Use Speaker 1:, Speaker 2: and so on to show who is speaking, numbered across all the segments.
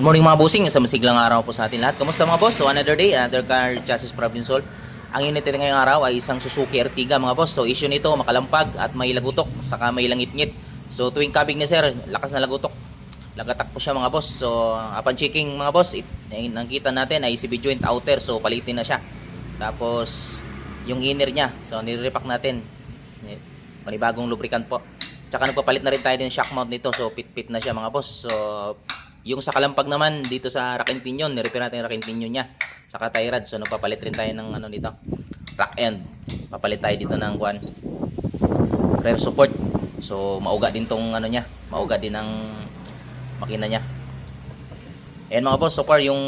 Speaker 1: Good morning mga bossing, isang masiglang araw po sa atin lahat. Kamusta mga boss? So another day, another car chassis problem solved. Ang unit natin ngayong araw ay isang Suzuki Ertiga mga boss. So issue nito, makalampag at may lagutok, saka may langit-ngit. So tuwing kabig ni sir, lakas na lagutok. Lagatak po siya mga boss. So upon checking mga boss, nakita natin ay CB joint outer. So palitin na siya. Tapos yung inner niya, so nire-repack natin. Panibagong lubricant po. Tsaka nagpapalit na rin tayo din shock mount nito. So pit-pit na siya mga boss. So yung sa kalampag naman dito sa rack and pinion, ni-repair natin yung rack and pinion niya. Saka tie rod. So nagpapalit rin tayo ng ano nito, rack end. Papalit tayo dito ng rear support. So mauga din tong ano niya, mauga din ang makina niya. Ayan mga boss, so far yung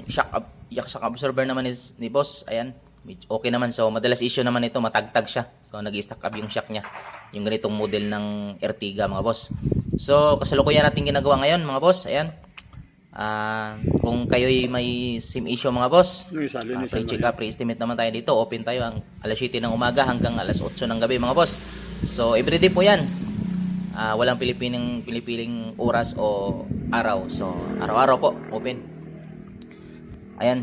Speaker 1: shock absorber naman ni boss, ayan, okay naman. So madalas issue naman ito, matagtag siya. So nag-stack up yung shock niya. Yung ganitong model ng Ertiga mga boss. So kasalukuyan natin ginagawa ngayon mga boss. Ayan. Kung kayo'y may sim issue mga boss, pre-check up, pre-estimate naman tayo dito. Open tayo ang alas 7 ng umaga hanggang alas 8 ng gabi mga boss. So everyday po yan. Walang pilipiling oras o araw. So araw-araw po open. Ayan.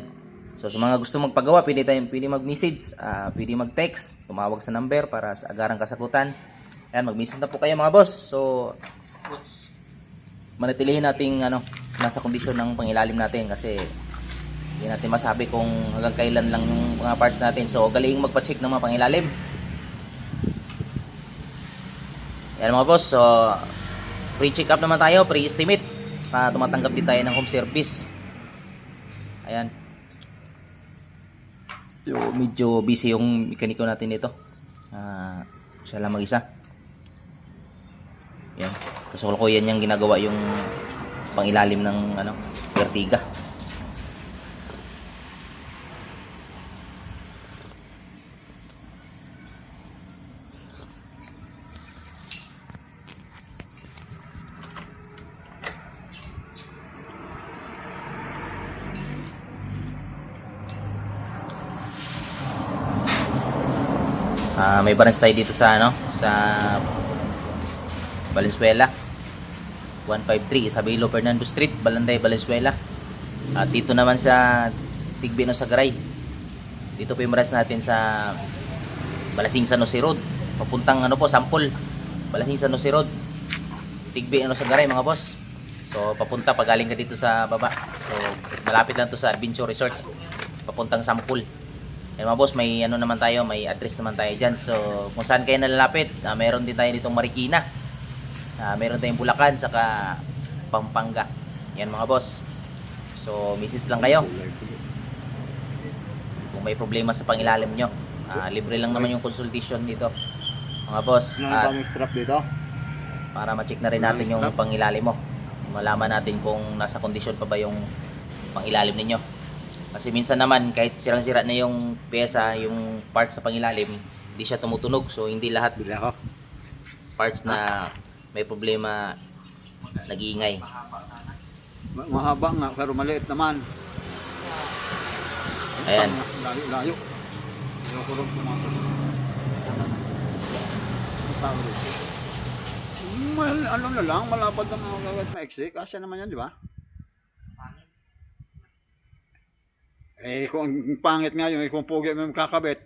Speaker 1: So sa mga gusto magpagawa, pwede mag-message, pwede mag-text, tumawag sa number para sa agarang kasagutan. Ayan, mag-message na po kayo mga boss. So manatilihin nating nasa kondisyon ng pangilalim natin kasi hindi natin masabi kung hanggang kailan lang yung mga parts natin. So galing magpa-check ng mga pangilalim. Ayan mga boss, so pre-check up naman tayo, pre-estimate. Saka tumatanggap din tayo ng home service. Ayan. So medyo busy yung mekaniko natin dito. Siya lang mag-isa. Yan. Kasalukuyan niyang ginagawa yung pangilalim ng Ertiga. May balance tayo dito sa sa Valenzuela 153 Isabelo Fernando Street, Balanday, Valenzuela. At dito naman sa Tigbino Sagaray. Dito po yung balance natin sa Balasing San Jose Road. Papuntang Sampol. Balasing San Jose Road. Tigbino Sagaray mga boss. So papunta pagaling ka dito sa baba. So malapit lang to sa Adventure Resort. Papuntang Sampol. Yan mga boss, may naman tayo, may address naman tayo dyan. So kung saan kayo nalalapit, meron din tayo ditong Marikina. Meron tayong Bulacan, saka Pampanga. Yan mga boss. So message lang kayo kung may problema sa pangilalim nyo. Libre lang naman yung consultation dito mga boss. At
Speaker 2: strap dito
Speaker 1: para ma-check na rin natin yung pangilalim mo, malaman natin kung nasa kondisyon pa ba yung pangilalim ninyo. Kasi minsan naman kahit sirang-sira na yung pyesa, yung parts sa pangilalim, hindi siya tumutunog. So hindi lahat parts na may problema nag-iingay.
Speaker 2: mahaba nga pero maliit naman.
Speaker 1: Ayan.
Speaker 2: Layo. Ano na lang, malapad na mga gagawin maiksi. Kasya naman yan, di ba? Kung pangit nga yun, kung pugi mo kakabit.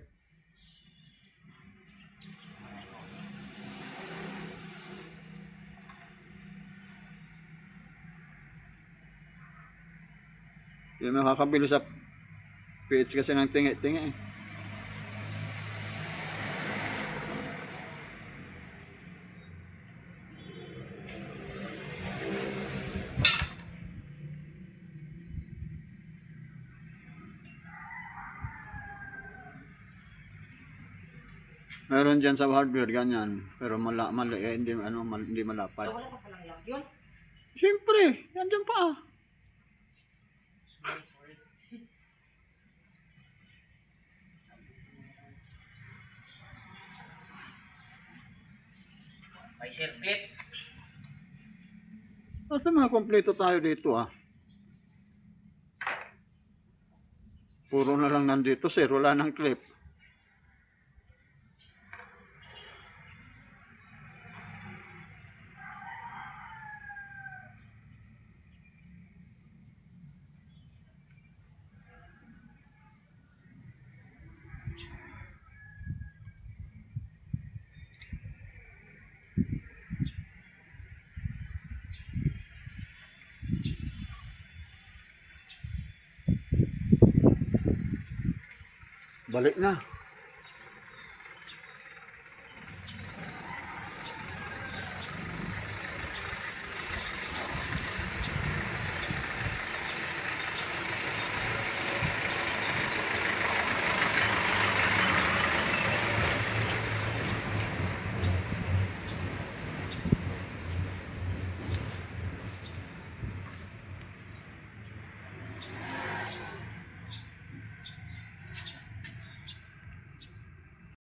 Speaker 2: Hindi mo kakabilo sa PH kasi ng tingi-tingi. Meron dyan sa hardware ganyan, pero mali hindi malapad.
Speaker 3: Wala pa palang lock yun?
Speaker 2: Siyempre, yan dyan pa.
Speaker 1: May circlip.
Speaker 2: Basta mga kompleto tayo dito Puro na lang nandito, sir, wala ng clip. Balik na.